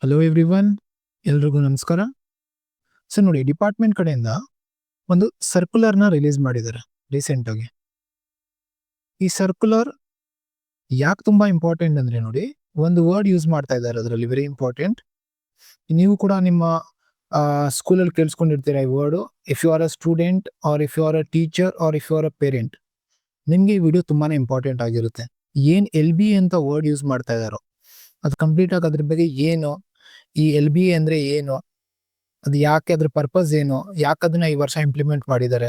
Hello everyone, ಎಲ್ರಿಗೂ ನಮಸ್ಕಾರ. So ನೋಡಿ, ಡಿಪಾರ್ಟ್ಮೆಂಟ್ ಕಡೆಯಿಂದ ಒಂದು ಸರ್ಕ್ಯುಲರ್ನ ರಿಲೀಸ್ ಮಾಡಿದ್ದಾರೆ ರೀಸೆಂಟ್ ಆಗಿ. ಈ ಸರ್ಕ್ಯುಲರ್ ಯಾಕೆ ತುಂಬಾ ಇಂಪಾರ್ಟೆಂಟ್ ಅಂದ್ರೆ ನೋಡಿ, ಒಂದು ವರ್ಡ್ ಯೂಸ್ ಮಾಡ್ತಾ ಇದ್ದಾರೆ ಅದರಲ್ಲಿ, ವೆರಿ ಇಂಪಾರ್ಟೆಂಟ್. ನೀವು ಕೂಡ ನಿಮ್ಮ ಸ್ಕೂಲಲ್ಲಿ ಕೇಳಿಸ್ಕೊಂಡಿರ್ತೀರಾ ಈ word. If you are a student or if you are a teacher or if you are a parent, ನಿಮ್ಗೆ ಈ ವಿಡಿಯೋ ತುಂಬಾನೇ ಇಂಪಾರ್ಟೆಂಟ್ ಆಗಿರುತ್ತೆ. ಏನ್ LBA ಅಂತ ವರ್ಡ್ ಯೂಸ್ ಮಾಡ್ತಾ ಇದಾರೋ ಅದು ಕಂಪ್ಲೀಟ್ ಆಗಿ ಅದ್ರ ಬಗ್ಗೆ ಏನು, ಈ LBA ಅಂದ್ರೆ ಏನು, ಅದು ಯಾಕೆ, ಅದ್ರ ಪರ್ಪಸ್ ಏನು, ಯಾಕೆ ಅದನ್ನ ಈ ವರ್ಷ ಇಂಪ್ಲಿಮೆಂಟ್ ಮಾಡಿದ್ದಾರೆ,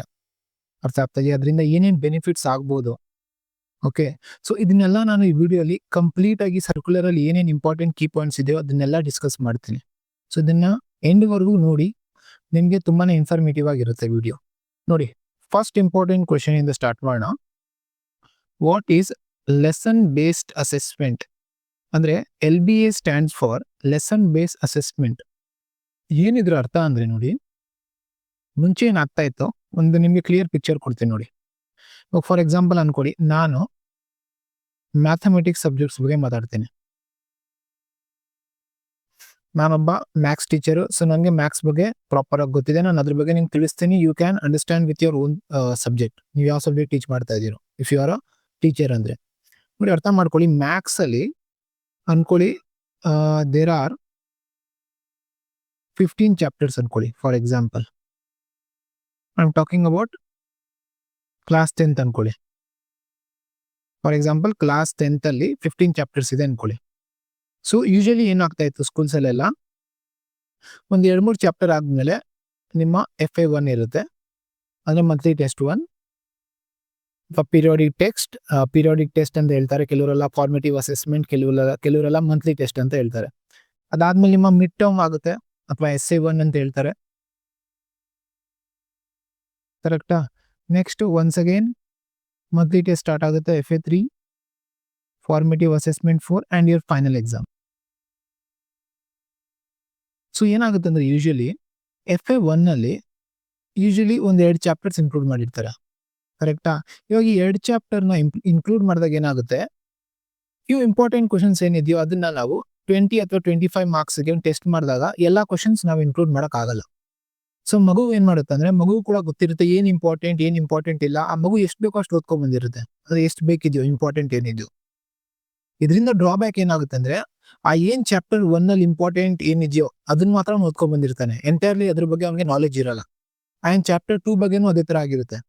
ಅರ್ಥ ಆಗ್ತದೆ, ಅದರಿಂದ ಏನೇನ್ ಬೆನಿಫಿಟ್ಸ್ ಆಗ್ಬೋದು. ಓಕೆ, ಸೊ ಇದನ್ನೆಲ್ಲ ನಾನು ಈ ವಿಡಿಯೋಲಿ ಕಂಪ್ಲೀಟ್ ಆಗಿ ಸರ್ಕ್ಯುಲರ್ ಅಲ್ಲಿ ಏನೇನ್ ಇಂಪಾರ್ಟೆಂಟ್ ಕೀ ಪಾಯಿಂಟ್ಸ್ ಇದೆಯೋ ಅದನ್ನೆಲ್ಲ ಡಿಸ್ಕಸ್ ಮಾಡ್ತೀನಿ. ಸೊ ಇದನ್ನ ಎಂಡ್ ವರೆಗೂ ನೋಡಿ, ನಿಮ್ಗೆ ತುಂಬಾನೇ ಇನ್ಫಾರ್ಮೇಟಿವ್ ಆಗಿರುತ್ತೆ ವಿಡಿಯೋ ನೋಡಿ. ಫಸ್ಟ್ ಇಂಪಾರ್ಟೆಂಟ್ ಕ್ವೆಶನ್ ಇಂದ ಸ್ಟಾರ್ಟ್ ಮಾಡೋಣ. What is lesson based assessment? ಅಂದ್ರೆ LBA stands for lesson based assessment. ಏನಿದ್ರ ಅರ್ಥ ಅಂದ್ರೆ ನೋಡಿ, ಮುಂಚೆ ಏನಾಗ್ತಾ ಇತ್ತು, ಒಂದು ನಿಮ್ಗೆ ಕ್ಲಿಯರ್ ಪಿಕ್ಚರ್ ಕೊಡ್ತೀನಿ ನೋಡಿ. ಫಾರ್ ಎಕ್ಸಾಂಪಲ್ ಅನ್ಕೊಡಿ, ನಾನು ಮ್ಯಾಥಮೆಟಿಕ್ಸ್ ಸಬ್ಜೆಕ್ಟ್ಸ್ ಬಗ್ಗೆ ಮಾತಾಡ್ತೀನಿ. ನಾನೊಬ್ಬ ಮ್ಯಾಥ್ಸ್ ಟೀಚರು, ಸೊ ನನಗೆ ಮ್ಯಾಥ್ಸ್ ಬಗ್ಗೆ ಪ್ರಾಪರ್ ಆಗಿ ಗೊತ್ತಿದೆ, ನಾನು ಅದ್ರ ಬಗ್ಗೆ ನಿಮ್ಗೆ ತಿಳಿಸ್ತೀನಿ. You can understand with your own subject. ನೀವು ಯಾವ ಸಬ್ಜೆಕ್ಟ್ ಟೀಚ್ ಮಾಡ್ತಾ ಇದ್ದೀರೋ, if you are a teacher ಅಂದ್ರೆ ನೋಡಿ, ಅರ್ಥ ಮಾಡ್ಕೊಳ್ಳಿ. ಮ್ಯಾಥ್ಸ್ ಅಲ್ಲಿ ಅನ್ಕೊಳ್ಳಿ, ದೇರ್ ಆರ್ 15 ಚಾಪ್ಟರ್ಸ್ ಅನ್ಕೊಳ್ಳಿ. For example I am talking about class 10th ಅನ್ಕೊಳ್ಳಿ. ಫಾರ್ ಎಕ್ಸಾಂಪಲ್ ಕ್ಲಾಸ್ 10th ಅಲ್ಲಿ 15 ಚಾಪ್ಟರ್ಸ್ ಇದೆ ಅನ್ಕೊಳ್ಳಿ. ಸೊ ಯೂಶಲಿ ಏನಾಗ್ತಾ ಇತ್ತು ಸ್ಕೂಲ್ಸ್ ಅಲ್ಲೆಲ್ಲ, ಒಂದ್ 2-3 ಚಾಪ್ಟರ್ ಆದ್ಮೇಲೆ ನಿಮ್ಮ FA1 ಇರುತ್ತೆ, ಅಂದ್ರೆ ಮಂತ್ಲಿ ಟೆಸ್ಟ್ 1, ಪೀರಿಯಾಡಿಕ್ ಟೆಸ್ಟ್ ಅಂತ ಹೇಳ್ತಾರೆ. ಕೆಲವರೆಲ್ಲ ಫಾರ್ಮೇಟಿವ್ ಅಸೆಸ್ಮೆಂಟ್, ಕೆಲವರೆಲ್ಲ ಮಂತ್ಲಿ ಟೆಸ್ಟ್ ಅಂತ ಹೇಳ್ತಾರೆ. ಅದಾದ್ಮೇಲೆ ನಿಮ್ಮ ಮಿಡ್ ಟರ್ಮ್ ಆಗುತ್ತೆ, ಅಥವಾ SA1 ಅಂತ ಹೇಳ್ತಾರೆ, ಕರೆಕ್ಟಾ? Next once again monthly test start ಆಗುತ್ತೆ, FA3, formative assessment 4 and your final exam. So ಏನಾಗುತ್ತೆ ಅಂದ್ರೆ, ಯೂಶಲಿ FA1 ಅಲ್ಲಿ ಯೂಶಲಿ ಒಂದ್ 2 ಚಾಪ್ಟರ್ಸ್ ಇನ್ಕ್ಲೂಡ್ ಮಾಡಿರ್ತಾರೆ, ಕರೆಕ್ಟಾ? ಇವಾಗ ಈ 2 ಚಾಪ್ಟರ್ನ ಇನ್ಕ್ಲೂಡ್ ಮಾಡಿದಾಗ ಏನಾಗುತ್ತೆ, ಇವು ಇಂಪಾರ್ಟೆಂಟ್ ಕ್ವಶನ್ಸ್ ಏನಿದೆಯೋ ಅದನ್ನ ನಾವು 20 ಅಥವಾ 25 ಮಾರ್ಕ್ಸ್ಗೆ ಟೆಸ್ಟ್ ಮಾಡಿದಾಗ ಎಲ್ಲಾ ಕ್ವಶನ್ಸ್ ನಾವು ಇನ್ಕ್ಲೂಡ್ ಮಾಡಕ್ ಆಗಲ್ಲ. ಸೊ ಮಗು ಏನ್ ಮಾಡುತ್ತೆ ಅಂದ್ರೆ, ಮಗು ಕೂಡ ಗೊತ್ತಿರುತ್ತೆ ಏನ್ ಇಂಪಾರ್ಟೆಂಟ್ ಇಲ್ಲ. ಆ ಮಗು ಎಷ್ಟು ಬೇಕೋ ಅಷ್ಟು ಓದ್ಕೊಂಡ್ ಬಂದಿರುತ್ತೆ, ಅದು ಎಷ್ಟು ಬೇಕಿದೆಯೋ ಇಂಪಾರ್ಟೆಂಟ್ ಏನಿದೆಯೋ. ಇದರಿಂದ ಡ್ರಾಬ್ಯಾಕ್ ಏನಾಗುತ್ತೆ ಅಂದ್ರೆ, ಆ ಏನ್ ಚಾಪ್ಟರ್ 1 ಅಲ್ಲಿ ಇಂಪಾರ್ಟೆಂಟ್ ಏನಿದೆಯೋ ಅದನ್ನ ಮಾತ್ರ ಓದ್ಕೊಂಡ್ ಬಂದಿರ್ತಾನೆ, ಎಂಟೈರ್ಲಿ ಅದ್ರ ಬಗ್ಗೆ ಅವ್ನಿಗೆ ನಾಲೆಜ್ ಇರಲ್ಲ. ಅಂಡ್ ಚಾಪ್ಟರ್ 2 ಬಗ್ಗೆನೂ ಅದೇ ತರ ಆಗಿರುತ್ತೆ.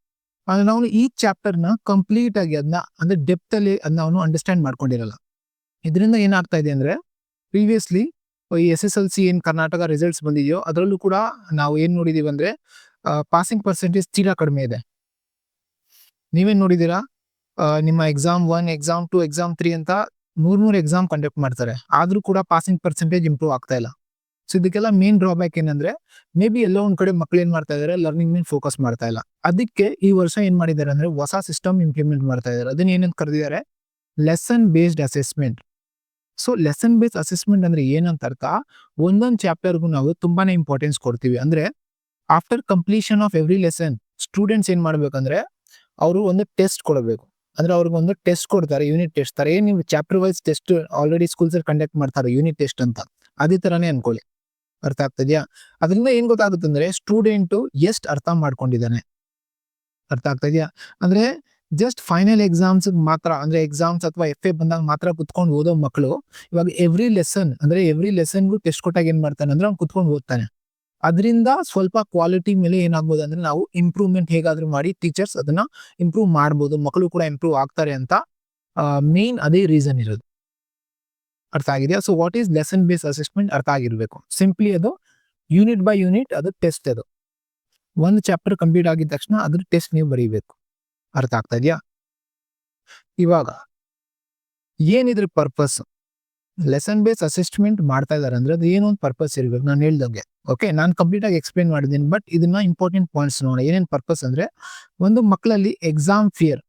ಆದ್ರೆ ನಾವು ಈ ಚಾಪ್ಟರ್ ನ ಕಂಪ್ಲೀಟ್ ಆಗಿ ಅದನ್ನ, ಅಂದ್ರೆ ಡೆಪ್ತ್ ಅಲ್ಲಿ ಅದನ್ನ ಅವನು ಅಂಡರ್ಸ್ಟ್ಯಾಂಡ್ ಮಾಡ್ಕೊಂಡಿರಲ್ಲ. ಇದರಿಂದ ಏನಾಗ್ತಾ ಇದೆ ಅಂದ್ರೆ, ಪ್ರೀವಿಯಸ್ಲಿ ಈ SSLC ಏನ್ ಕರ್ನಾಟಕ ರಿಸಲ್ಟ್ಸ್ ಬಂದಿದೆಯೋ ಅದರಲ್ಲೂ ಕೂಡ ನಾವು ಏನ್ ನೋಡಿದೀವಿ ಅಂದ್ರೆ, ಪಾಸಿಂಗ್ ಪರ್ಸೆಂಟೇಜ್ ತೀರಾ ಕಡಿಮೆ ಇದೆ. ನೀವೇನ್ ನೋಡಿದೀರಾ, ನಿಮ್ಮ ಎಕ್ಸಾಮ್ 1, ಎಕ್ಸಾಮ್ 2, ಎಕ್ಸಾಮ್ 3 ಅಂತ 3 ಎಕ್ಸಾಮ್ ಕಂಡಕ್ಟ್ ಮಾಡ್ತಾರೆ, ಆದ್ರೂ ಕೂಡ ಪಾಸಿಂಗ್ ಪರ್ಸೆಂಟೇಜ್ ಇಂಪ್ರೂವ್ ಆಗ್ತಾ ಇಲ್ಲ. ಸೊ ಇದಕ್ಕೆಲ್ಲ ಮೇನ್ ಡ್ರಾಬ್ಯಾಕ್ ಏನಂದ್ರೆ, ಮೇ ಬಿ ಎಲ್ಲೋ ಒಂದ್ ಕಡೆ ಮಕ್ಳು ಏನ್ ಮಾಡ್ತಾ ಇದಾರೆ, ಲರ್ನಿಂಗ್ ಮೇಲೆ ಫೋಕಸ್ ಮಾಡ್ತಾ ಇಲ್ಲ. ಅದಕ್ಕೆ ಈ ವರ್ಷ ಏನ್ ಮಾಡಿದ್ದಾರೆ ಅಂದ್ರೆ, ಹೊಸ ಸಿಸ್ಟಮ್ ಇಂಪ್ಲಿಮೆಂಟ್ ಮಾಡ್ತಾ ಇದಾರೆ. ಅದನ್ನ ಏನಂತ ಕರೆದಿದ್ದಾರೆ, lesson based assessment. So lesson based assessment ಅಂದ್ರೆ ಏನಂತ ಅರ್ಥ, ಒಂದೊಂದು ಚಾಪ್ಟರ್ಗೂ ನಾವು ತುಂಬಾನೇ ಇಂಪಾರ್ಟೆನ್ಸ್ ಕೊಡ್ತೀವಿ. ಅಂದ್ರೆ after completion of every lesson, students ಏನ್ ಮಾಡ್ಬೇಕಂದ್ರೆ, ಅವರು ಒಂದು ಟೆಸ್ಟ್ ಕೊಡಬೇಕು. ಅಂದ್ರೆ ಅವ್ರಿಗೆ ಒಂದು ಟೆಸ್ಟ್ ಕೊಡ್ತಾರೆ, ಯೂನಿಟ್ ಟೆಸ್ಟ್ ತರ. ಏನ್ ನೀವು chapter wise test already schools ಅಲ್ಲಿ ಕಂಡಕ್ಟ್ ಮಾಡ್ತಾರೆ, ಯೂನಿಟ್ ಟೆಸ್ಟ್ ಅಂತ, ಅದೇ ತರಾನೇ ಅನ್ಕೊಳ್ಳಿ. ಅರ್ಥ ಆಗ್ತದ್ಯಾ? ಅದರಿಂದ ಏನ್ ಗೊತ್ತಾಗುತ್ತೆ ಅಂದ್ರೆ, ಸ್ಟೂಡೆಂಟ್ ಎಷ್ಟು ಅರ್ಥ ಮಾಡ್ಕೊಂಡಿದ್ದಾನೆ, ಅರ್ಥ ಆಗ್ತಾ ಇದೆಯಾ? ಅಂದ್ರೆ ಜಸ್ಟ್ ಫೈನಲ್ ಎಕ್ಸಾಮ್ಸ್ ಮಾತ್ರ, ಅಂದ್ರೆ ಎಕ್ಸಾಮ್ಸ್ ಅಥವಾ FA ಬಂದಾಗ ಮಾತ್ರ ಕುತ್ಕೊಂಡು ಓದೋ ಮಕ್ಕಳು, ಇವಾಗ ಎವ್ರಿ ಲೆಸನ್ಗೂ ಟೆಸ್ಟ್ ಕೊಟ್ಟಾಗ ಏನ್ ಮಾಡ್ತಾನೆ ಅಂದ್ರೆ, ಅವ್ನು ಕುತ್ಕೊಂಡು ಓದ್ತಾನೆ. ಅದರಿಂದ ಸ್ವಲ್ಪ ಕ್ವಾಲಿಟಿ ಮೇಲೆ ಏನಾಗ್ಬೋದು ಅಂದ್ರೆ, ನಾವು ಇಂಪ್ರೂವ್ಮೆಂಟ್ ಹೇಗಾದ್ರೂ ಮಾಡಿ ಟೀಚರ್ಸ್ ಅದನ್ನ ಇಂಪ್ರೂವ್ ಮಾಡ್ಬೋದು, ಮಕ್ಕಳು ಕೂಡ ಇಂಪ್ರೂವ್ ಆಗ್ತಾರೆ ಅಂತ ಮೇನ್ ಅದೇ ರೀಸನ್ ಇರೋದು. ಅರ್ಥ ಆಗಿದೆಯಾ? So what is lesson base assessment ಅರ್ಥ ಆಗಿರ್ಬೇಕು. ಸಿಂಪ್ಲಿ ಅದು ಯೂನಿಟ್ ಬೈ ಯೂನಿಟ್ ಅದು ಟೆಸ್ಟ್. ಅದು ಒಂದು ಚಾಪ್ಟರ್ ಕಂಪ್ಲೀಟ್ ಆಗಿದ ತಕ್ಷಣ ಅದ್ರ ಟೆಸ್ಟ್ ನೀವು ಬರೀಬೇಕು. ಅರ್ಥ ಆಗ್ತಾ ಇದೆಯಾ? ಇವಾಗ ಏನಿದ್ರ ಪರ್ಪಸ್, ಲೆಸನ್ ಬೇಸ್ ಅಸೆಸ್ಮೆಂಟ್ ಮಾಡ್ತಾ ಇದಾರೆ ಅಂದ್ರೆ ಅದು ಏನೋ ಒಂದು ಪರ್ಪಸ್ ಇರಬೇಕು. ನಾನು ಹೇಳ್ದಂಗೆ, ಓಕೆ, ನಾನು ಕಂಪ್ಲೀಟ್ ಆಗಿ ಎಕ್ಸ್ಪ್ಲೇನ್ ಮಾಡಿದ್ದೀನಿ, ಬಟ್ ಇದನ್ನ ಇಂಪಾರ್ಟೆಂಟ್ ಪಾಯಿಂಟ್ಸ್ ನೋಡೋಣ. ಏನೇನ್ ಪರ್ಪಸ್ ಅಂದ್ರೆ, ಒಂದು ಮಕ್ಕಳಲ್ಲಿ ಎಕ್ಸಾಮ್ ಫಿಯರ್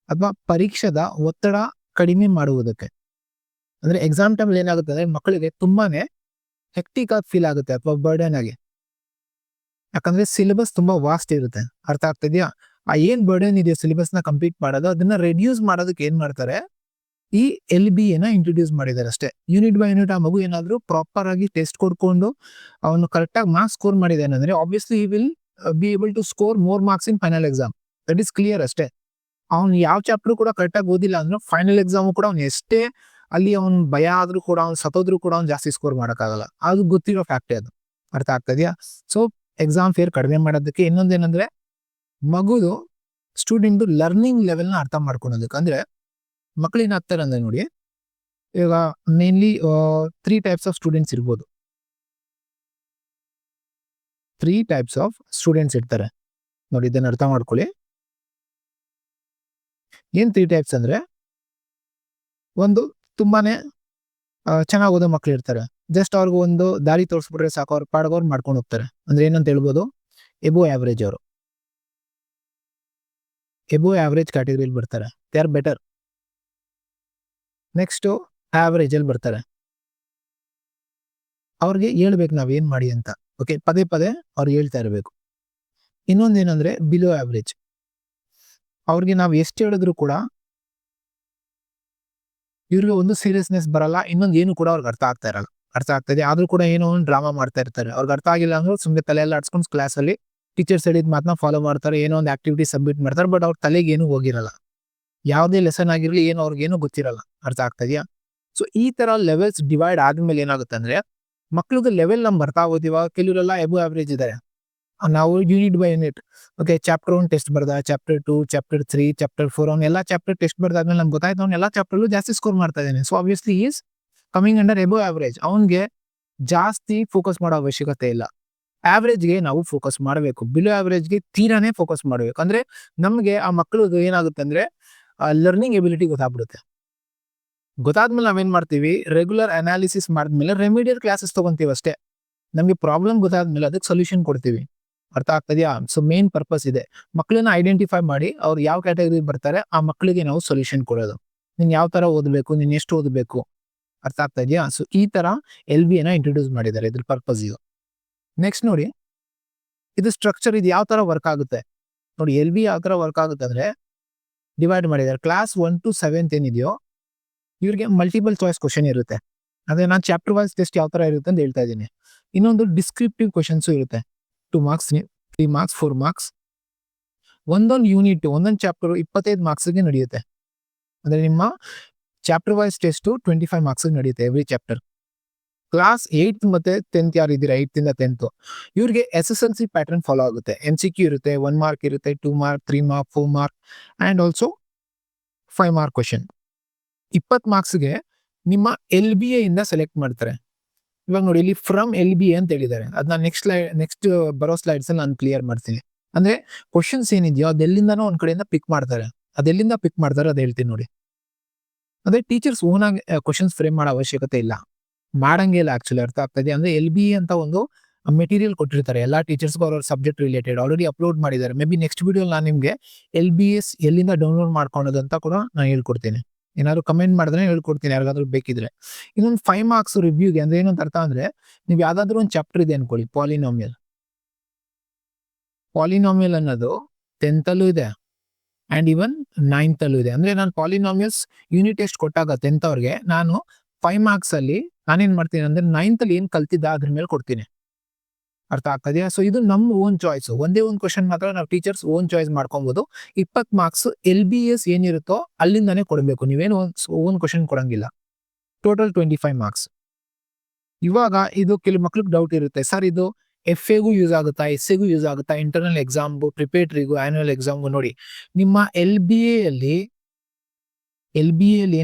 ಅಥವಾ ಪರೀಕ್ಷೆದ ಒತ್ತಡ ಕಡಿಮೆ ಮಾಡುವುದಕ್ಕೆ. ಅಂದ್ರೆ ಎಕ್ಸಾಮ್ ಟೈಮ್ ಏನಾಗುತ್ತೆ ಅಂದ್ರೆ, ಮಕ್ಕಳಿಗೆ ತುಂಬಾನೇ ಹೆಕ್ಟಿಕ್ ಆಗಿ ಫೀಲ್ ಆಗುತ್ತೆ ಅಥವಾ ಬರ್ಡನ್ ಆಗಿ, ಯಾಕಂದ್ರೆ ಸಿಲೆಬಸ್ ತುಂಬಾ ವಾಸ್ಟ್ ಇರುತ್ತೆ. ಅರ್ಥ ಆಗ್ತಿದ್ಯಾ? ಆ ಏನ್ ಬರ್ಡನ್ ಇದೆಯೋ ಸಿಲೆಬಸ್ ನ ಕಂಪ್ಲೀಟ್ ಮಾಡೋದು, ಅದನ್ನ ರೆಡ್ಯೂಸ್ ಮಾಡೋದಕ್ಕೆ ಏನ್ ಮಾಡ್ತಾರೆ, ಈ LBA ಇಂಟ್ರೊಡ್ಯೂಸ್ ಮಾಡಿದ್ದಾರೆ ಅಷ್ಟೇ. ಯೂನಿಟ್ ಬೈ ಯೂನಿಟ್ ಆ ಮಗು ಏನಾದ್ರು ಪ್ರಾಪರ್ ಆಗಿ ಟೆಸ್ಟ್ ಕೊಡ್ಕೊಂಡು ಅವನು ಕರೆಕ್ಟ್ ಆಗಿ ಮಾರ್ಕ್ಸ್ ಸ್ಕೋರ್ ಮಾಡಿದ್ದಾನೆ ಅಂದ್ರೆ obviously he will be able to score more marks in final exam. That is clear ಅಷ್ಟೇ. ಅವ್ನು ಯಾವ ಚಾಪ್ಟರ್ ಕೂಡ ಕರೆಕ್ಟ್ ಆಗಿ ಓದಿಲ್ಲ ಅಂದ್ರೆ ಫೈನಲ್ ಎಕ್ಸಾಮ್ ಕೂಡ ಅವ್ನು ಎಷ್ಟೇ ಅಲ್ಲಿ ಅವ್ನು ಭಯ ಆದ್ರೂ ಕೂಡ ಅವ್ನು ಸತೋದ್ರೂ ಕೂಡ ಅವ್ನು ಜಾಸ್ತಿ ಸ್ಕೋರ್ ಮಾಡೋಕ್ಕಾಗಲ್ಲ. ಅದು ಗೊತ್ತಿರೋ ಫ್ಯಾಕ್ಟೇ ಅದು. ಅರ್ಥ ಆಗ್ತದ್ಯಾ? ಸೊ ಎಕ್ಸಾಮ್ ಫೇರ್ ಕಡಿಮೆ ಮಾಡೋದಕ್ಕೆ ಇನ್ನೊಂದೇನಂದ್ರೆ ಮಗುದು ಸ್ಟೂಡೆಂಟ್ ಲರ್ನಿಂಗ್ ಲೆವೆಲ್ನ ಅರ್ಥ ಮಾಡ್ಕೊಳೋದಕ್ಕೆ. ಅಂದ್ರೆ ಮಕ್ಳು ಏನಾಗ್ತಾರೆ ಅಂದ್ರೆ ನೋಡಿ, ಈಗ ಮೇನ್ಲಿ 3 ಟೈಪ್ಸ್ ಆಫ್ ಸ್ಟೂಡೆಂಟ್ಸ್ ಇರ್ಬೋದು. 3 ಟೈಪ್ಸ್ ಆಫ್ ಸ್ಟೂಡೆಂಟ್ಸ್ ಇರ್ತಾರೆ ನೋಡಿ, ಇದನ್ನ ಅರ್ಥ ಮಾಡ್ಕೊಳ್ಳಿ. ಏನ್ 3 ಟೈಪ್ಸ್ ಅಂದ್ರೆ, ಒಂದು ತುಂಬಾನೇ ಚೆನ್ನಾಗಿ ಓದೋ ಮಕ್ಳು ಇರ್ತಾರೆ. ಜಸ್ಟ್ ಅವ್ರಿಗೆ ಒಂದು ದಾರಿ ತೋರಿಸ್ಬಿಟ್ರೆ ಸಾಕು, ಅವ್ರ ಪಾಡ್ಗವ್ರು ಮಾಡ್ಕೊಂಡು ಹೋಗ್ತಾರೆ. ಅಂದ್ರೆ ಏನಂತ ಹೇಳ್ಬೋದು, ಎಬೋ ಆವರೇಜ್ ಅವರು ಎಬೋ ಆವರೇಜ್ ಕ್ಯಾಟಗರಿಯಲ್ಲಿ ಬರ್ತಾರೆ. They are better. Next average ಅಲ್ಲಿ ಬರ್ತಾರೆ. ಅವ್ರಿಗೆ ಹೇಳ್ಬೇಕು ನಾವ್ ಏನ್ ಮಾಡಿ ಅಂತ. ಓಕೆ, ಪದೇ ಪದೇ ಅವ್ರಿಗೆ ಹೇಳ್ತಾ ಇರಬೇಕು. ಇನ್ನೊಂದೇನಂದ್ರೆ ಬಿಲೋ ಆವರೇಜ್. ಅವ್ರಿಗೆ ನಾವ್ ಎಷ್ಟು ಹೇಳಿದ್ರು ಕೂಡ ಇವ್ರಿಗೆ ಒಂದು ಸೀರಿಯಸ್ನೆಸ್ ಬರಲ್ಲ, ಇನ್ನೊಂದು ಏನು ಕೂಡ ಅವ್ರಿಗೆ ಅರ್ಥ ಆಗ್ತಾ ಇರಲ್ಲ. ಅರ್ಥ ಆಗ್ತದೆ ಆದ್ರೂ ಕೂಡ ಏನೋ ಒಂದು ಡ್ರಾಮಾ ಮಾಡ್ತಾ ಇರ್ತಾರೆ. ಅವ್ರಿಗೆ ಅರ್ಥ ಆಗಿಲ್ಲ ಅಂದ್ರೆ ಸುಮ್ಮನೆ ತಲೆಯೆಲ್ಲ ಆಡ್ಸ್ಕೊಂಡು ಕ್ಲಾಸ್ ಅಲ್ಲಿ ಟೀಚರ್ಸ್ ಹೇಳಿದ ಮಾತನ್ನ ಫಾಲೋ ಮಾಡ್ತಾರೆ, ಏನೋ ಒಂದು ಆಕ್ಟಿವಿಟಿ ಸಬ್ಮಿಟ್ ಮಾಡ್ತಾರೆ. ಬಟ್ ಅವ್ರ ತಲೆಗೆ ಏನು ಹೋಗಿರಲ್ಲ. ಯಾವುದೇ ಲೆಸನ್ ಆಗಿರ್ಲಿ ಏನು ಅವ್ರಿಗೇನು ಗೊತ್ತಿರಲ್ಲ. ಅರ್ಥ ಆಗ್ತದ್ಯಾ? ಸೊ ಈ ತರ ಲೆವೆಲ್ಸ್ ಡಿವೈಡ್ ಆದ್ಮೇಲೆ ಏನಾಗುತ್ತೆ ಅಂದ್ರೆ ಮಕ್ಳಿಗೆ ಲೆವೆಲ್ ನಮ್ ಬರ್ತಾ ಹೋದಿವ. ಕೆಲವರೆಲ್ಲ ಎಬೋ ಆವರೇಜ್ ಇದ್ದಾರೆ. ನಾವು unit by unit okay chapter 1 test ಬರ್ದ, ಚಾಪ್ಟರ್ 2, ಚಾಪ್ಟರ್ 3, ಚಾಪ್ಟರ್ 4 ಅವ್ನ ಎಲ್ಲಾ ಚಾಪ್ಟರ್ ಟೆಸ್ಟ್ ಬರ್ದಾದ್ಮೇಲೆ ನಮ್ಗೆ ಗೊತ್ತಾಯ್ತು ಅವ್ನ ಎಲ್ಲಾ ಚಾಪ್ಟರ್ಲು ಜಾಸ್ತಿ ಸ್ಕೋರ್ ಮಾಡ್ತಾ ಇದ್ದಾನೆ. So obviously is coming under above average. ಅವನ್ಗೆ ಜಾಸ್ತಿ ಫೋಕಸ್ ಮಾಡೋ ಅವಶ್ಯಕತೆ ಇಲ್ಲ. ಆವರೇಜ್ಗೆ ನಾವು ಫೋಕಸ್ ಮಾಡಬೇಕು, ಬಿಲೋ ಆವರೇಜ್ಗೆ ತೀರಾನೇ ಫೋಕಸ್ ಮಾಡಬೇಕು. ಅಂದ್ರೆ ನಮ್ಗೆ ಆ ಮಕ್ಕಳು ಏನಾಗುತ್ತೆ ಅಂದ್ರೆ ಲರ್ನಿಂಗ್ ಎಬಿಲಿಟಿ ಗೊತ್ತಾಗ್ಬಿಡುತ್ತೆ. ಗೊತ್ತಾದ್ಮೇಲೆ ನಾವೇನ್ ಮಾಡ್ತೀವಿ, ರೆಗ್ಯುಲರ್ ಅನಾಲಿಸಿಸ್ ಮಾಡಿದ್ಮೇಲೆ ರೆಮಿಡಿಯಲ್ ಕ್ಲಾಸಸ್ ತಗೊಂತೀವಿ ಅಷ್ಟೇ. ನಮ್ಗೆ ಪ್ರಾಬ್ಲಮ್ ಗೊತ್ತಾದ್ಮೇಲೆ ಅದಕ್ಕೆ ಸೊಲ್ಯೂಷನ್ ಕೊಡ್ತೀವಿ. ಅರ್ಥ ಆಗ್ತದ್ಯಾ? ಸೊ ಮೇನ್ ಪರ್ಪಸ್ ಇದೆ, ಮಕ್ಕಳನ್ನ ಐಡೆಂಟಿಫೈ ಮಾಡಿ ಅವ್ರು ಯಾವ ಕ್ಯಾಟಗರಿ ಬರ್ತಾರೆ ಆ ಮಕ್ಕಳಿಗೆ ನಾವು ಸೊಲ್ಯೂಷನ್ ಕೊಡೋದು. ನೀನ್ ಯಾವ ತರ ಓದಬೇಕು, ನೀನ್ ಎಷ್ಟು ಓದಬೇಕು. ಅರ್ಥ ಆಗ್ತಾ ಇದೆಯಾ? ಸೊ ಈ ತರ LBA ಇಂಟ್ರೊಡ್ಯೂಸ್ ಮಾಡಿದ್ದಾರೆ. ಇದ್ರ ಪರ್ಪಸ್ ಇದು. ನೆಕ್ಸ್ಟ್ ನೋಡಿ, ಇದು ಸ್ಟ್ರಕ್ಚರ್ ಇದು ಯಾವ ತರ ವರ್ಕ್ ಆಗುತ್ತೆ ನೋಡಿ. LBA ಯಾವ ತರ ವರ್ಕ್ ಆಗುತ್ತೆ ಅಂದ್ರೆ ಡಿವೈಡ್ ಮಾಡಿದ್ದಾರೆ. ಕ್ಲಾಸ್ 1 to 7th ಏನಿದೆಯೋ ಇವ್ರಿಗೆ ಮಲ್ಟಿಪಲ್ ಚಾಯ್ಸ್ ಕ್ವಶನ್ ಇರುತ್ತೆ. ಅದೇ ನಾನು ಚಾಪ್ಟರ್ ವೈಸ್ ಟೆಸ್ಟ್ ಯಾವ ತರ ಇರುತ್ತೆ ಅಂತ ಹೇಳ್ತಾ ಇದ್ದೀನಿ. ಇನ್ನೊಂದು ಡಿಸ್ಕ್ರಿಪ್ಟಿವ್ ಕ್ವಶನ್ಸ್ ಇರುತ್ತೆ. 2 marks, 3 marks, 4 marks. ಒಂದೊಂದು ಯೂನಿಟ್ ಒಂದೊಂದು ಚಾಪ್ಟರ್ 25 ಮಾರ್ಕ್ಸ್ಗೆ ನಡೆಯುತ್ತೆ. ಅಂದ್ರೆ ನಿಮ್ಮ ಚಾಪ್ಟರ್ ವೈಸ್ ಟೆಸ್ಟ್ 25 ಮಾರ್ಕ್ಸ್ ನಡೆಯುತ್ತೆ ಎವ್ರಿ ಚಾಪ್ಟರ್. ಕ್ಲಾಸ್ 8th ಮತ್ತೆ 10th ಯಾರು ಇದ್ದೀರಾ, 8th ಇಂದ 10th ಇವ್ರಿಗೆ SSLC ಪ್ಯಾಟರ್ನ್ ಫಾಲೋ ಆಗುತ್ತೆ. MCQ ಇರುತ್ತೆ, 1 mark ಇರುತ್ತೆ, 2 mark, 3 mark, 4 mark and also 5 mark question. 20 ಮಾರ್ಕ್ಸ್ಗೆ ನಿಮ್ಮ LBA ಇಂದ ಸೆಲೆಕ್ಟ್ ಮಾಡ್ತಾರೆ. ಇವಾಗ ನೋಡಿ, ಇಲ್ಲಿ ಫ್ರಮ್ LBA ಅಂತ ಹೇಳಿದ್ದಾರೆ. ಅದನ್ನ ನೆಕ್ಸ್ಟ್ ಬರೋ ಸ್ಲೈಡ್ಸ್ ಅಲ್ಲಿ ನಾನು ಕ್ಲಿಯರ್ ಮಾಡ್ತೀನಿ. ಅಂದ್ರೆ ಕ್ವಶನ್ಸ್ ಏನಿದೆಯೋ ಅದೆಲ್ಲಿಂದನೋ ಒಂದ್ ಕಡೆಯಿಂದ ಪಿಕ್ ಮಾಡ್ತಾರೆ. ಅದೆಲ್ಲಿಂದ ಪಿಕ್ ಮಾಡ್ತಾರೆ ಅದು ಹೇಳ್ತೀನಿ ನೋಡಿ. ಅದೇ ಟೀಚರ್ಸ್ ಓನ್ ಆಗಿ ಕ್ವಶನ್ಸ್ ಫ್ರೇಮ್ ಮಾಡೋ ಅವಶ್ಯಕತೆ ಇಲ್ಲ, ಮಾಡಂಗೆ ಇಲ್ಲ ಆಕ್ಚುಲಿ. ಅರ್ಥ ಆಗ್ತದೆ? ಅಂದ್ರೆ LBA ಅಂತ ಒಂದು ಮೆಟೀರಿಯಲ್ ಕೊಟ್ಟಿರ್ತಾರೆ ಎಲ್ಲಾ ಟೀಚರ್ಸ್ಗೂ ಅವ್ರ ಸಬ್ಜೆಕ್ಟ್ ರಿಲೇಟೆಡ್ ಆಲ್ರೆಡಿ ಅಪ್ಲೋಡ್ ಮಾಡಿದ್ದಾರೆ. ಮೇ ಬಿ ನೆಕ್ಸ್ಟ್ ವಿಡಿಯೋ ನಾನು ನಿಮ್ಗೆ LBS ಎಲ್ಲಿಂದ ಡೌನ್ಲೋಡ್ ಮಾಡ್ಕೊಳೋದು ಅಂತ ಕೂಡ ನಾನು ಹೇಳ್ಕೊಡ್ತೀನಿ. ಏನಾದ್ರು ಕಮೆಂಟ್ ಮಾಡಿದ್ರೆ ಹೇಳ್ಕೊಡ್ತೀನಿ ಯಾರಿಗಾದ್ರೂ ಬೇಕಿದ್ರೆ. ಇನ್ನೊಂದು 5 marks ರಿವ್ಯೂಗೆ ಅಂದ್ರೆ ಏನಂತ ಅರ್ಥ ಅಂದ್ರೆ, ನೀವು ಯಾವ್ದಾದ್ರು ಒಂದು ಚಾಪ್ಟರ್ ಇದೆ ಅನ್ಕೊಳ್ಳಿ, ಪಾಲಿನಾಮಿಯಲ್ ಅನ್ನೋದು 10th ಅಲ್ಲೂ ಇದೆ ಅಂಡ್ ಈವನ್ 9th ಅಲ್ಲೂ ಇದೆ. ಅಂದ್ರೆ ನಾನು ಪಾಲಿನಾಮಿಯಲ್ಸ್ ಯೂನಿಟ್ ಟೆಸ್ಟ್ ಕೊಟ್ಟಾಗ 10th ಅವ್ರಿಗೆ ನಾನು 5 marks ಅಲ್ಲಿ ನಾನೇನ್ ಮಾಡ್ತೀನಿ ಅಂದ್ರೆ 9th ಅಲ್ಲಿ ಏನ್ ಕಲ್ತಿದ್ದ ಅದ್ರ ಮೇಲೆ ಕೊಡ್ತೀನಿ. ಅರ್ಥ ಆಗ್ತದೆಯಾ? ಸೊ ಇದು ನಮ್ಮ ಓನ್ ಚಾಯ್ಸ್. ಒಂದೇ ಒಂದು ಕ್ವಶನ್ ಮಾತ್ರ ನಾವು ಟೀಚರ್ಸ್ ಓನ್ ಚಾಯ್ಸ್ ಮಾಡ್ಕೊಬಹುದು. 20 ಮಾರ್ಕ್ಸ್ LBS ಏನಿರುತ್ತೋ ಅಲ್ಲಿಂದಾನೇ ಕೊಡಬೇಕು. ನೀವೇನು ಓನ್ ಕ್ವಶನ್ ಕೊಡಂಗಿಲ್ಲ. Total 25 marks. ಇವಾಗ ಇದು ಕೆಲವು ಮಕ್ಳಿಗೆ ಡೌಟ್ ಇರುತ್ತೆ, ಸರ್ ಇದು FAಗೂ ಯೂಸ್ ಆಗುತ್ತಾ, SAಗೂ ಯೂಸ್ ಆಗುತ್ತಾ, ಇಂಟರ್ನಲ್ ಎಕ್ಸಾಮ್, ಪ್ರಿಪೇಟರಿಗೂ, ಆನ್ಯುವಲ್ ಎಕ್ಸಾಮ್ಗೂ. ನೋಡಿ, ನಿಮ್ಮ LBA ಅಲ್ಲಿ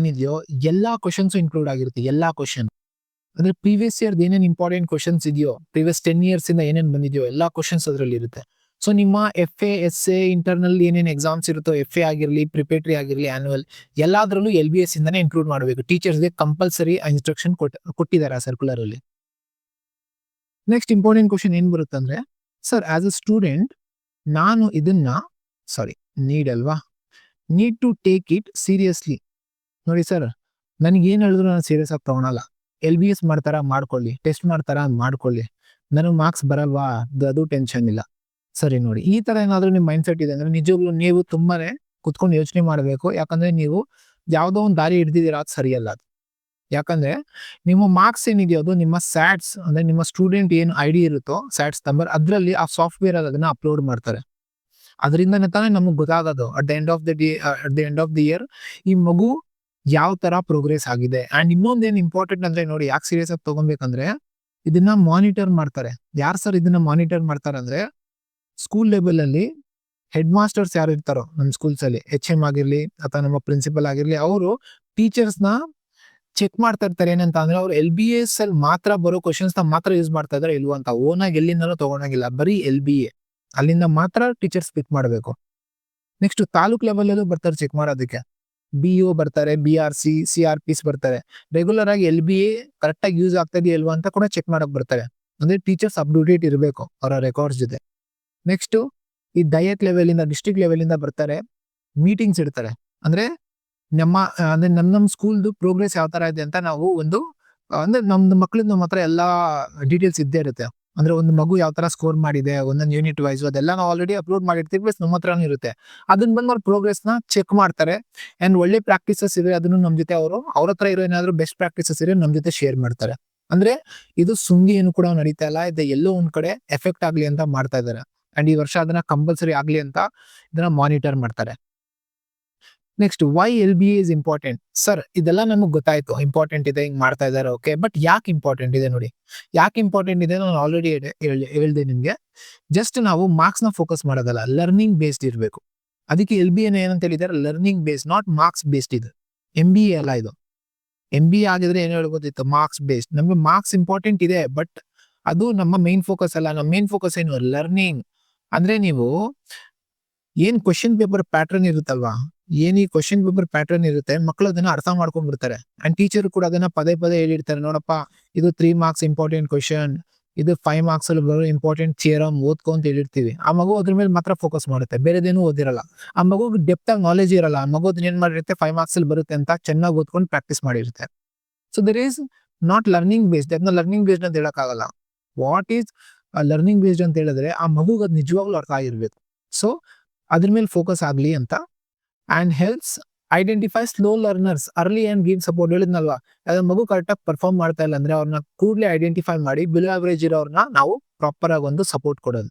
ಏನಿದೆಯೋ ಎಲ್ಲಾ ಕ್ವಶನ್ಸ್ ಇನ್ಕ್ಲೂಡ್ ಆಗಿರುತ್ತೆ. ಎಲ್ಲಾ ಕ್ವಶನ್ ಅಂದ್ರೆ ಪ್ರೀವಿಯಸ್ ಇಯರ್ ಏನೇನು ಇಂಪಾರ್ಟೆಂಟ್ ಕ್ವಶನ್ಸ್ ಇದೆಯೋ, ಪ್ರೀವಿಯಸ್ 10 years ಇಂದ ಏನೇನು ಬಂದಿದೆಯೋ ಎಲ್ಲಾ ಕ್ವಶನ್ಸ್ ಅದರಲ್ಲಿ ಇರುತ್ತೆ. ಸೊ ನಿಮ್ಮ FA, SA, ಇಂಟರ್ನಲ್ ಏನೇನು ಎಕ್ಸಾಮ್ಸ್ ಇರುತ್ತೋ, FA ಆಗಿರ್ಲಿ, ಪ್ರಿಪೇಟರಿ ಆಗಿರ್ಲಿ, ಆನ್ಯುವಲ್ ಎಲ್ಲಾದ್ರಲ್ಲೂ LBS ಇಂದಾನೆ ಇನ್ಕ್ಲೂಡ್ ಮಾಡಬೇಕು. ಟೀಚರ್ಸ್ಗೆ ಕಂಪಲ್ಸರಿ ಇನ್ಸ್ಟ್ರಕ್ಷನ್ ಕೊಟ್ಟಿದ್ದಾರೆ ಆ ಸರ್ಕ್ಯುಲರ್ ಅಲ್ಲಿ. ನೆಕ್ಸ್ಟ್ ಇಂಪಾರ್ಟೆಂಟ್ ಕ್ವಶನ್ ಏನ್ ಬರುತ್ತೆ ಅಂದ್ರೆ, ಸರ್ ಆಸ್ ಅ ಸ್ಟೂಡೆಂಟ್ ನಾನು ಇದನ್ನ need to take it seriously. ನೋಡಿ ಸರ್, ನನಗೆ ಏನ್ ಹೇಳಿದ್ರು ನಾನು ಸೀರಿಯಸ್ ಆಗಿ ತಗೊಳಲ್ಲ. LBS ಮಾಡ್ತಾರಾ ಮಾಡ್ಕೊಳ್ಳಿ, ಟೆಸ್ಟ್ ಮಾಡ್ತಾರಾ ಮಾಡ್ಕೊಳ್ಳಿ, ನನಗೆ ಮಾರ್ಕ್ಸ್ ಬರಲ್ವಾ ಅದು ಟೆನ್ಷನ್ ಇಲ್ಲ. ಸರಿ ನೋಡಿ, ಈ ತರ ಏನಾದ್ರು ನಿಮ್ ಮೈಂಡ್ ಸೆಟ್ ಇದೆ ಅಂದ್ರೆ ನಿಜವಾಗ್ಲೂ ನೀವು ತುಂಬಾನೇ ಕುತ್ಕೊಂಡು ಯೋಚನೆ ಮಾಡಬೇಕು. ಯಾಕಂದ್ರೆ ನೀವು ಯಾವುದೋ ಒಂದು ದಾರಿ ಹಿಡ್ದಿದ್ದೀರಾ ಅದು ಸರಿಯಲ್ಲ ಅದು. ಯಾಕಂದ್ರೆ ನಿಮ್ಮ ಮಾರ್ಕ್ಸ್ ಏನಿದೆಯೋ ಅದು ನಿಮ್ಮ ಸ್ಯಾಟ್ಸ್ ಅಂದ್ರೆ ನಿಮ್ಮ ಸ್ಟೂಡೆಂಟ್ ಏನು ಐಡಿ ಇರುತ್ತೋ ಸ್ಯಾಟ್ಸ್ ನಂಬರ್ ಅದರಲ್ಲಿ ಆ ಸಾಫ್ಟ್ವೇರ್ ಅದನ್ನ ಅಪ್ಲೋಡ್ ಮಾಡ್ತಾರೆ. ಅದರಿಂದನೇ ತಾನೇ ನಮಗೆ ಗೊತ್ತಾಗೋದು at the end of the day at the end of the year ಈ ಮಗು ಯಾವ ತರ ಪ್ರೋಗ್ರೆಸ್ ಆಗಿದೆ. ಅಂಡ್ ಇನ್ನೊಂದೇನು ಇಂಪಾರ್ಟೆಂಟ್ ಅಂದ್ರೆ ನೋಡಿ ಯಾಕೆ ಸೀರಿಯಸ್ ಆಗಿ ತಗೊಬೇಕಂದ್ರೆ ಇದನ್ನ ಮಾನಿಟರ್ ಮಾಡ್ತಾರೆ. ಯಾರು ಸರ್ ಇದನ್ನ ಮಾನಿಟರ್ ಮಾಡ್ತಾರೆ ಅಂದ್ರೆ ಸ್ಕೂಲ್ ಲೆವೆಲ್ ಅಲ್ಲಿ ಹೆಡ್ ಮಾಸ್ಟರ್ಸ್ ಯಾರು ಇರ್ತಾರೋ ನಮ್ಮ ಸ್ಕೂಲ್ಸ್ ಅಲ್ಲಿ HM ಆಗಿರ್ಲಿ ಅಥವಾ ನಮ್ಮ ಪ್ರಿನ್ಸಿಪಲ್ ಆಗಿರ್ಲಿ ಅವರು ಟೀಚರ್ಸ್ ನ ಚೆಕ್ ಮಾಡ್ತಾ ಇರ್ತಾರೆ. ಏನಂತ ಅಂದ್ರೆ ಅವ್ರು LBS ಅಲ್ಲಿ ಮಾತ್ರ ಬರೋ ಕ್ವಶನ್ಸ್ ನ ಮಾತ್ರ ಯೂಸ್ ಮಾಡ್ತಾ ಇದಾರೆ ಇಲ್ವಾ ಅಂತ. ಓನ್ ಆಗಿ ಎಲ್ಲಿಂದನೂ ತಗೊಂಡಾಗಿಲ್ಲ, ಬರೀ LBA ಅಲ್ಲಿಂದ ಮಾತ್ರ ಟೀಚರ್ಸ್ ಪಿಕ್ ಮಾಡಬೇಕು. ನೆಕ್ಸ್ಟ್ ತಾಲೂಕ್ ಲೆವೆಲ್ ಅಲ್ಲೂ ಬರ್ತಾರೆ ಚೆಕ್ ಮಾಡೋದಕ್ಕೆ. BO ಬರ್ತಾರೆ, BRC CRPs ಬರ್ತಾರೆ. ರೆಗ್ಯುಲರ್ ಆಗಿ LBA ಕರೆಕ್ಟ್ ಆಗಿ ಯೂಸ್ ಆಗ್ತಾ ಇದೆಯಾ ಇಲ್ವಾ ಅಂತ ಕೂಡ ಚೆಕ್ ಮಾಡಕ್ ಬರ್ತಾರೆ. ಅಂದ್ರೆ ಟೀಚರ್ಸ್ ಅಪ್ಡೇಟ್ ಇರಬೇಕು ಅವರ ರೆಕಾರ್ಡ್ಸ್ ಜೊತೆ. ನೆಕ್ಸ್ಟ್ ಈ ಡಯಟ್ ಲೆವೆಲ್ ಇಂದ ಡಿಸ್ಟ್ರಿಕ್ಟ್ ಲೆವೆಲ್ ಇಂದ ಬರ್ತಾರೆ, ಮೀಟಿಂಗ್ಸ್ ಇಡ್ತಾರೆ. ಅಂದ್ರೆ ಅಂದ್ರೆ ನಮ್ಮ ಸ್ಕೂಲ್ದು ಪ್ರೋಗ್ರೆಸ್ ಯಾವ ತರ ಇದೆ ಅಂತ ನಾವು ಒಂದು ಅಂದ್ರೆ ನಮ್ದು ಮಕ್ಳಿಂದ ನಮ್ಮ ಹತ್ರ ಎಲ್ಲಾ ಡೀಟೇಲ್ಸ್ ಇದ್ದೇ ಇರುತ್ತೆ. ಅಂದ್ರೆ ಒಂದು ಮಗು ಯಾವ ತರ ಸ್ಕೋರ್ ಮಾಡಿದೆ ಒಂದೊಂದು ಯೂನಿಟ್ ವೈಸ್ ಅದೆಲ್ಲ ನಾವು ಆಲ್ರೆಡಿ ಅಪ್ಲೋಡ್ ಮಾಡಿರ್ತೀವಿ, ಪ್ಲಸ್ ನಮ್ಮ ಹತ್ರನೂ ಇರುತ್ತೆ. ಅದನ್ನ ಬಂದು ಅವ್ರ ಪ್ರೋಗ್ರೆಸ್ ನ ಚೆಕ್ ಮಾಡ್ತಾರೆ. ಅಂಡ್ ಒಳ್ಳೆ ಪ್ರಾಕ್ಟೀಸಸ್ ಇದೆ ಅದನ್ನು ನಮ್ ಜೊತೆ ಅವ್ರ ಹತ್ರ ಇರೋ ಏನಾದ್ರು ಬೆಸ್ಟ್ ಪ್ರಾಕ್ಟೀಸಸ್ ಇದೆ ನಮ್ ಜೊತೆ ಶೇರ್ ಮಾಡ್ತಾರೆ. ಅಂದ್ರೆ ಇದು ಸುಂಗಿ ಏನು ಕೂಡ ನಡೀತಾ ಇಲ್ಲ, ಇದು ಎಲ್ಲೋ ಒಂದ್ ಕಡೆ ಎಫೆಕ್ಟ್ ಆಗ್ಲಿ ಅಂತ ಮಾಡ್ತಾ ಇದಾರೆ. ಅಂಡ್ ಈ ವರ್ಷ ಅದನ್ನ ಕಂಪಲ್ಸರಿ ಆಗ್ಲಿ ಅಂತ ಇದನ್ನ ಮಾನಿಟರ್ ಮಾಡ್ತಾರೆ. Next why LBA is important. Sir ಇದೆಲ್ಲ ನಮಗೆ ಗೊತ್ತಾಯ್ತು ಇಂಪಾರ್ಟೆಂಟ್ ಇದೆ ಹಿಂಗ್ ಮಾಡ್ತಾ ಇದಾರೆ, ಓಕೆ. ಬಟ್ ಯಾಕೆ ಇಂಪಾರ್ಟೆಂಟ್ ಇದೆ ನೋಡಿ. ಯಾಕೆ ಇಂಪಾರ್ಟೆಂಟ್ ಇದೆ ನಾನು ಆಲ್ರೆಡಿ ಹೇಳ್ದೆ ನಿಮ್ಗೆ. ಜಸ್ಟ್ ನಾವು ಮಾರ್ಕ್ಸ್ ನ ಫೋಕಸ್ ಮಾಡೋದಲ್ಲ, ಲರ್ನಿಂಗ್ ಬೇಸ್ಡ್ ಇರಬೇಕು. ಅದಕ್ಕೆ LBA ಏನಂತ ಹೇಳಿದಾರೆ, learning based not marks based. ಇದು MBA ಅಲ್ಲ, ಇದು MBA ಆಗಿದ್ರೆ ಏನು ಹೇಳ್ಬೋದಿತ್ತು, ಮಾರ್ಕ್ಸ್ ಬೇಸ್ಡ್. ನಮ್ಗೆ ಮಾರ್ಕ್ಸ್ ಇಂಪಾರ್ಟೆಂಟ್ ಇದೆ ಬಟ್ ಅದು ನಮ್ಮ ಮೇನ್ ಫೋಕಸ್ ಅಲ್ಲ. ನಮ್ಮ ಮೇನ್ ಫೋಕಸ್ ಏನು, ಲರ್ನಿಂಗ್. ಅಂದ್ರೆ ನೀವು ಏನ್ ಕ್ವಶನ್ ಪೇಪರ್ ಪ್ಯಾಟರ್ನ್ ಇರುತ್ತಲ್ವಾ, ಏನ್ ಈ ಕ್ವಶನ್ ಪೇಪರ್ ಪ್ಯಾಟರ್ನ್ ಇರುತ್ತೆ ಮಕ್ಕಳು ಅದನ್ನ ಅರ್ಥ ಮಾಡ್ಕೊಂಡ್ಬಿಡ್ತಾರೆ. ಅಂಡ್ ಟೀಚರ್ ಕೂಡ ಅದನ್ನ ಪದೇ ಪದೇ ಹೇಳಿರ್ತಾರೆ, ನೋಡಪ್ಪ ಇದು 3 ಮಾರ್ಕ್ಸ್ ಇಂಪಾರ್ಟೆಂಟ್ ಕ್ವಶನ್, ಇದು 5 ಮಾರ್ಕ್ಸ್ ಅಲ್ಲಿ ಬರೋ ಇಂಪಾರ್ಟೆಂಟ್ ಥಿಯರಮ್ ಓದ್ಕೊ ಅಂತ ಹೇಳಿರ್ತೀವಿ. ಆ ಮಗು ಅದ್ರ ಮೇಲೆ ಮಾತ್ರ ಫೋಕಸ್ ಮಾಡುತ್ತೆ, ಬೇರೆದೇನು ಓದಿರಲ್ಲ. ಆ ಮಗು ಡೆಪ್ತ್ ಆಗಿ ನಾಲೆಜ್ ಇರಲ್ಲ. ಆ ಮಗು ಏನ್ ಮಾಡಿರುತ್ತೆ 5 ಮಾರ್ಕ್ಸ್ ಅಲ್ಲಿ ಬರುತ್ತೆ ಅಂತ ಚೆನ್ನಾಗಿ ಓದ್ಕೊಂಡು ಪ್ರಾಕ್ಟೀಸ್ ಮಾಡಿರುತ್ತೆ. So there is not learning based. ಅದನ್ನ ಲರ್ನಿಂಗ್ ಬೇಸ್ಡ್ ಅಂತ ಹೇಳಕ್ಕಾಗಲ್ಲ. ವಾಟ್ ಈಸ್ ಲರ್ನಿಂಗ್ ಬೇಸ್ಡ್ ಅಂತ ಹೇಳಿದ್ರೆ ಆ ಮಗುಗೆ ಅದು ನಿಜವಾಗ್ಲೂ ಅರ್ಥ ಆಗಿರ್ಬೇಕು. ಸೊ ಅದ್ರ ಮೇಲೆ ಫೋಕಸ್ ಆಗ್ಲಿ ಅಂತ. And helps identify slow learners early and give support. ಹೇಳಿದ್ನಲ್ವಾ, ಅದ್ರ ಮಗು ಕರೆಕ್ಟ್ ಆಗಿ ಪರ್ಫಾರ್ಮ್ ಮಾಡ್ತಾ ಇಲ್ಲ ಅಂದ್ರೆ ಅವ್ರನ್ನ ಕೂಡಲೇ ಐಡೆಂಟಿಫೈ ಮಾಡಿ ಬಿಲೋ ಅವರೇಜ್ ಇರೋರ್ನ ನಾವು ಪ್ರಾಪರ್ ಆಗಿ ಒಂದು ಸಪೋರ್ಟ್ ಕೊಡೋದು.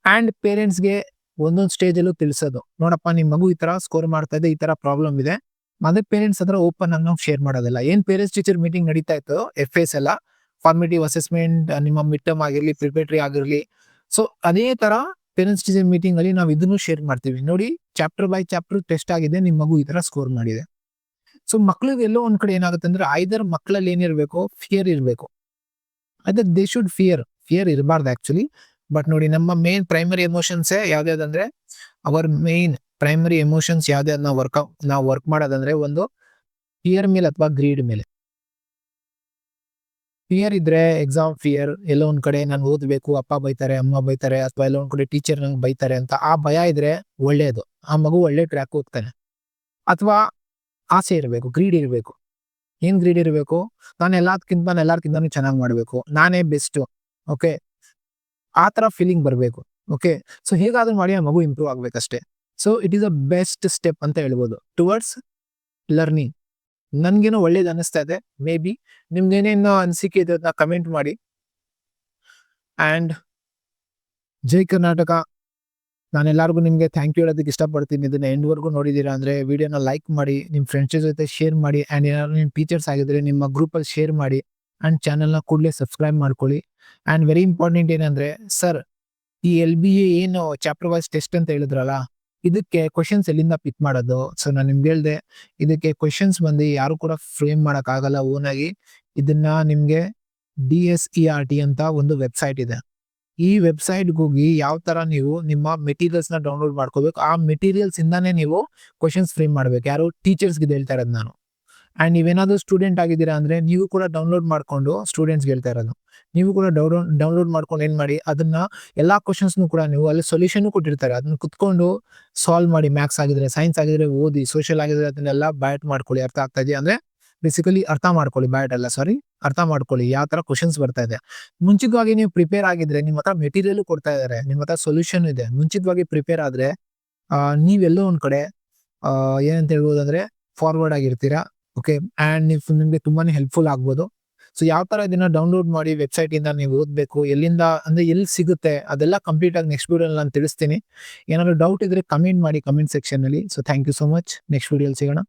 ಅಂಡ್ ಪೇರೆಂಟ್ಸ್ಗೆ ಒಂದೊಂದು ಸ್ಟೇಜ್ ಅಲ್ಲೂ ತಿಳಿಸೋದು, ನೋಡಪ್ಪ ನಿಮ್ ಮಗು ಈ ತರ ಸ್ಕೋರ್ ಮಾಡ್ತಾ ಇದೆ, ಈ ತರ ಪ್ರಾಬ್ಲಮ್ ಇದೆ. ಅದೇ ಪೇರೆಂಟ್ಸ್ ಹತ್ರ ಓಪನ್ ಆಗಿ ನಾವು ಶೇರ್ ಮಾಡೋದಿಲ್ಲ. ಏನ್ ಪೇರೆಂಟ್ಸ್ ಟೀಚರ್ ಮೀಟಿಂಗ್ ನಡೀತಾ ಇತ್ತು FAs ಎಲ್ಲ, ಫಾರ್ಮೇಟಿವ್ ಅಸೆಸ್ಮೆಂಟ್, ನಿಮ್ಮ ಮಿಡ್ ಟರ್ಮ್ ಆಗಿರ್ಲಿ ಪ್ರಿಪರೇಟರಿ ಆಗಿರ್ಲಿ, ಸೊ ಅದೇ ತರ ಪೇರೆಂಟ್ಸ್ ಟೀಚರ್ ಮೀಟಿಂಗ್ ಅಲ್ಲಿ ನಾವು ಇದನ್ನು ಶೇರ್ ಮಾಡ್ತೀವಿ. ನೋಡಿ ಚಾಪ್ಟರ್ ಬೈ ಚಾಪ್ಟರ್ ಟೆಸ್ಟ್ ಆಗಿದೆ, ನಿಮ್ ಮಗು ಈ ತರ ಸ್ಕೋರ್ ಮಾಡಿದೆ. ಸೊ ಮಕ್ಳಿಗೆ ಎಲ್ಲೋ ಒಂದ್ ಕಡೆ ಏನಾಗುತ್ತೆ ಅಂದ್ರೆ ಐದರ್ ಮಕ್ಕಳಲ್ಲಿ ಏನಿರ್ಬೇಕು, ಫಿಯರ್ ಇರ್ಬೇಕು. ಅದೇ ದೇ ಶುಡ್ ಫಿಯರ್ ಇರಬಾರ್ದು ಆಕ್ಚುಲಿ. ಬಟ್ ನೋಡಿ ನಮ್ಮ ಮೇನ್ ಪ್ರೈಮರಿ ಎಮೋಷನ್ಸ್ ಯಾವ್ದಾದ್ರೆ, ಅವರ್ ಮೇನ್ ಪ್ರೈಮರಿ ಎಮೋಷನ್ಸ್ ಯಾವ್ದೇ ನಾವು ವರ್ಕ್ ಮಾಡೋದಂದ್ರೆ ಒಂದು ಫಿಯರ್ ಮೇಲೆ ಅಥವಾ ಗ್ರೀಡ್ ಮೇಲೆ. ಫಿಯರ್ ಇದ್ರೆ ಎಕ್ಸಾಮ್ ಫಿಯರ್, ಎಲ್ಲೋ ಒಂದ್ ಕಡೆ ನಾನು ಓದ್ಬೇಕು, ಅಪ್ಪ ಬೈತಾರೆ ಅಮ್ಮ ಬೈತಾರೆ ಅಥವಾ ಎಲ್ಲೋ ಒಂದ್ ಕಡೆ ಟೀಚರ್ ನಂಗೆ ಬೈತಾರೆ ಅಂತ ಆ ಭಯ ಇದ್ರೆ ಒಳ್ಳೇದು, ಆ ಮಗು ಒಳ್ಳೆ ಟ್ರ್ಯಾಕ್ ಹೋಗ್ತಾನೆ. ಅಥವಾ ಆಸೆ ಇರಬೇಕು, ಗ್ರೀಡ್ ಇರಬೇಕು. ಏನ್ ಗ್ರೀಡ್ ಇರಬೇಕು, ನಾನು ಎಲ್ಲಾರ್ಕಿಂತ ಚೆನ್ನಾಗಿ ಮಾಡ್ಬೇಕು, ನಾನೇ ಬೆಸ್ಟ್, ಓಕೆ, ಆ ತರ ಫೀಲಿಂಗ್ ಬರಬೇಕು. ಓಕೆ, ಸೊ ಹೇಗಾದ್ರೂ ಮಾಡಿ ಆ ಮಗು ಇಂಪ್ರೂವ್ ಆಗ್ಬೇಕಷ್ಟೇ. So it is a best step ಅಂತ ಹೇಳ್ಬೋದು ಟುವರ್ಡ್ಸ್ ಲರ್ನಿಂಗ್. ನನ್ಗೇನೋ ಒಳ್ಳೇದು ಅನಿಸ್ತಾ ಇದೆ. ಮೇ ಬಿ ನಿಮ್ದೇನೇನೋ ಅನಿಸಿಕೆ ಇದೆ ಅದನ್ನ ಕಮೆಂಟ್ ಮಾಡಿ. ಅಂಡ್ ಜೈ ಕರ್ನಾಟಕ. ನಾನೆಲ್ಲರಿಗೂ ನಿಮ್ಗೆ ಥ್ಯಾಂಕ್ ಯು ಹೇಳೋದಕ್ಕೆ ಇಷ್ಟಪಡ್ತೀನಿ. ಇದನ್ನ ಎಂಡ್ವರೆಗೂ ನೋಡಿದೀರಾ ಅಂದ್ರೆ ವಿಡಿಯೋನ ಲೈಕ್ ಮಾಡಿ, ನಿಮ್ಮ ಫ್ರೆಂಡ್ಸ್ ಜೊತೆ ಶೇರ್ ಮಾಡಿ. ಅಂಡ್ ಏನಾದ್ರು ನಿಮ್ಮ ಟೀಚರ್ಸ್ ಆಗಿದ್ರೆ ನಿಮ್ಮ ಗ್ರೂಪಲ್ಲಿ ಶೇರ್ ಮಾಡಿ. ಅಂಡ್ ಚಾನಲ್ನ ಕೂಡಲೇ ಸಬ್ಸ್ಕ್ರೈಬ್ ಮಾಡ್ಕೊಳ್ಳಿ. ಅಂಡ್ ವೆರಿ ಇಂಪಾರ್ಟೆಂಟ್ ಏನಂದ್ರೆ, ಸರ್ ಈ LBA ಏನು ಚಾಪ್ಟರ್ ವೈಸ್ ಟೆಸ್ಟ್ ಅಂತ ಹೇಳಿದ್ರಲ್ಲ, ಇದಕ್ಕೆ ಕ್ವಶನ್ಸ್ ಎಲ್ಲಿಂದ ಪಿಕ್ ಮಾಡೋದು? ಸೊ ನಾನು ನಿಮ್ಗೆ ಹೇಳ್ದೆ, ಇದಕ್ಕೆ ಕ್ವಶನ್ಸ್ ಬಂದು ಯಾರು ಕೂಡ ಫ್ರೇಮ್ ಮಾಡಕ್ ಆಗಲ್ಲ ಓನಾಗಿ. ಇದನ್ನ ನಿಮ್ಗೆ DSERT ಅಂತ ಒಂದು ವೆಬ್ಸೈಟ್ ಇದೆ. ಈ ವೆಬ್ಸೈಟ್ಗೆ ಹೋಗಿ ಯಾವ ತರ ನೀವು ನಿಮ್ಮ ಮೆಟೀರಿಯಲ್ಸ್ ನ ಡೌನ್ಲೋಡ್ ಮಾಡ್ಕೋಬೇಕು, ಆ ಮೆಟೀರಿಯಲ್ಸ್ ಇಂದಾನೇ ನೀವು ಕ್ವಶನ್ಸ್ ಫ್ರೇಮ್ ಮಾಡ್ಬೇಕು. ಯಾರು ಟೀಚರ್ಸ್ಗೆ ಹೇಳ್ತಾ ಇರೋದು ನಾನು. ಅಂಡ್ ನೀವೇನಾದ್ರೂ ಸ್ಟೂಡೆಂಟ್ ಆಗಿದ್ದೀರಾ ಅಂದ್ರೆ ನೀವು ಕೂಡ ಡೌನ್ಲೋಡ್ ಮಾಡ್ಕೊಂಡು, ಸ್ಟೂಡೆಂಟ್ಸ್ಗೆ ಹೇಳ್ತಾ ಇರೋದು, ನೀವು ಕೂಡ ಡೌನ್ಲೋಡ್ ಮಾಡ್ಕೊಂಡು ಏನ್ ಮಾಡಿ, ಅದನ್ನ ಎಲ್ಲಾ ಕ್ವಶನ್ಸ್ನು ಕೂಡ ನೀವು ಅಲ್ಲಿ ಸೊಲ್ಯೂಷನ್ ಕೊಟ್ಟಿರ್ತಾರೆ, ಅದನ್ನ ಕುತ್ಕೊಂಡು ಸಾಲ್ವ್ ಮಾಡಿ. ಮ್ಯಾಥ್ಸ್ ಆಗಿದ್ರೆ, ಸೈನ್ಸ್ ಆಗಿದ್ರೆ ಓದಿ, ಸೋಷಿಯಲ್ ಆಗಿದ್ರೆ ಅದನ್ನೆಲ್ಲ ಬ್ಯಾಟ್ ಮಾಡ್ಕೊಳ್ಳಿ. ಅರ್ಥ ಆಗ್ತಾ ಇದೆಯಾ ಅಂದ್ರೆ ಬೇಸಿಕಲಿ ಅರ್ಥ ಮಾಡ್ಕೊಳ್ಳಿ, ಬ್ಯಾಟ್ ಅಲ್ಲ ಸಾರಿ, ಅರ್ಥ ಮಾಡ್ಕೊಳ್ಳಿ ಯಾವ ತರ ಕ್ವಶನ್ಸ್ ಬರ್ತಾ ಇದೆ. ಮುಂಚಿತವಾಗಿ ನೀವು ಪ್ರಿಪೇರ್ ಆಗಿದ್ರೆ, ನಿಮ್ಮ ಹತ್ರ ಮೆಟೀರಿಯಲ್ ಕೊಡ್ತಾ ಇದಾರೆ, ನಿಮ್ಮ ಹತ್ರ ಸೊಲ್ಯೂಷನ್ ಇದೆ, ಮುಂಚಿತವಾಗಿ ಪ್ರಿಪೇರ್ ಆದ್ರೆ ನೀವೆಲ್ಲೋ ಒಂದ್ ಕಡೆ ಏನಂತ ಹೇಳ್ಬೋದು ಅಂದ್ರೆ ಫಾರ್ವರ್ಡ್ ಆಗಿರ್ತೀರಾ. ಓಕೆ, ಆ್ಯಂಡ್ ನಿಮಗೆ ತುಂಬಾನೇ ಹೆಲ್ಪ್ಫುಲ್ ಆಗ್ಬೋದು. ಸೊ ಯಾವ ಥರ ಇದನ್ನ ಡೌನ್ಲೋಡ್ ಮಾಡಿ ವೆಬ್ಸೈಟಿಂದ ನೀವು ಓದಬೇಕು, ಎಲ್ಲಿಂದ ಅಂದರೆ ಎಲ್ಲಿ ಸಿಗುತ್ತೆ ಅದೆಲ್ಲ ಕಂಪ್ಲೀಟಾಗಿ ನೆಕ್ಸ್ಟ್ ವೀಡಿಯೋದಲ್ಲಿ ನಾನು ತಿಳಿಸ್ತೀನಿ. ಏನಾದರೂ ಡೌಟ್ ಇದ್ದರೆ ಕಮೆಂಟ್ ಮಾಡಿ ಕಮೆಂಟ್ ಸೆಕ್ಷನಲ್ಲಿ. So thank you so much. Next ವೀಡಿಯೋಲಿ ಸಿಗೋಣ.